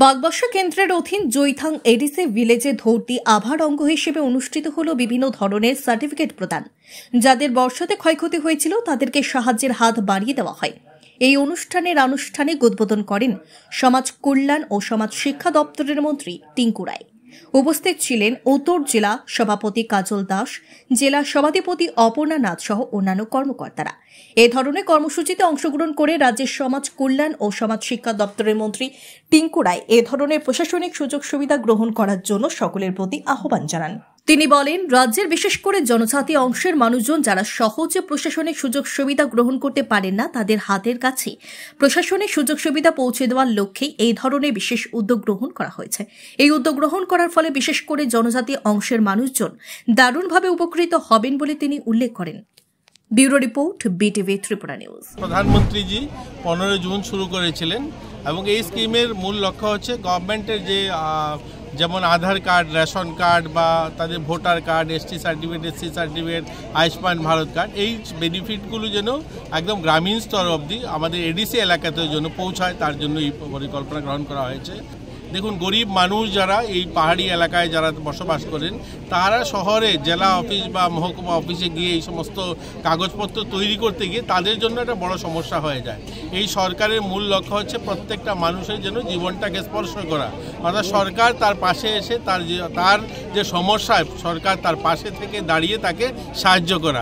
বাগবাসা কেন্দ্রের অধীন জৈথাং এডিসি ভিলেজে ধর্তি আভার অঙ্গ হিসেবে অনুষ্ঠিত হল বিভিন্ন ধরনের সার্টিফিকেট প্রদান। যাদের বর্ষাতে ক্ষয়ক্ষতি হয়েছিল তাদেরকে সাহায্যের হাত বাড়িয়ে দেওয়া হয়। এই অনুষ্ঠানের আনুষ্ঠানিক উদ্বোধন করেন সমাজ কল্যাণ ও সমাজ শিক্ষা দপ্তরের মন্ত্রী টিঙ্কু রায়। উপস্থিত ছিলেন উত্তর জেলা সভাপতি কাজল দাস, জেলা সভাধিপতি অপর্ণা নাথ সহ অন্যান্য কর্মকর্তারা। এ ধরনের কর্মসূচিতে অংশগ্রহণ করে রাজ্যের সমাজ কল্যাণ ও সমাজ শিক্ষা দপ্তরের মন্ত্রী টিঙ্কু রায় এ ধরনের প্রশাসনিক সুযোগ সুবিধা গ্রহণ করার জন্য সকলের প্রতি আহ্বান জানান। তিনি বলেন, রাজ্যের বিশেষ করে জনজাতি অংশের মানুষজন যারা সহজে প্রশাসনিক সুযোগ সুবিধা গ্রহণ করতে পারেন না, তাদের হাতের কাছে প্রশাসনিক সুযোগ সুবিধা পৌঁছে দেওয়ার লক্ষ্যেই এই ধরনের বিশেষ উদ্যোগ গ্রহণ করা হয়েছে। এই উদ্যোগ গ্রহণ করার ফলে বিশেষ করে জনজাতি অংশের মানুষজন দারুণভাবে উপকৃত হবেন বলে তিনি উল্লেখ করেন। Bureau report, BTV Tripura news. প্রধানমন্ত্রীজি 15 জুন শুরু করেছিলেন এবং এই স্কিমের মূল লক্ষ্য হচ্ছে গভর্নমেন্টের যে যেমন আধার কার্ড, রেশন কার্ড বা তাদের voter card, ST certificate, SC certificate, Ayushman Bharat card, এই বেনিফিটগুলো যেন একদম গ্রামীণ স্তর অবধি আমাদের এডিসি এলাকাতেও যেন পৌঁছায়, তার জন্য এই পরিকল্পনা গ্রহণ করা হয়েছে। দেখুন, গরিব মানুষ যারা এই পাহাড়ি এলাকায় যারা বসবাস করেন, তারা শহরে জেলা অফিস বা মহকুমা অফিসে গিয়ে এই সমস্ত কাগজপত্র তৈরি করতে গিয়ে তাদের জন্য একটা বড় সমস্যা হয়ে যায়। এই সরকারের মূল লক্ষ্য হচ্ছে প্রত্যেকটা মানুষের যেন জীবনটাকে স্পর্শ করা, অর্থাৎ সরকার তার পাশে এসে তার যে সমস্যায় সরকার তার পাশে থেকে দাঁড়িয়ে তাকে সাহায্য করা।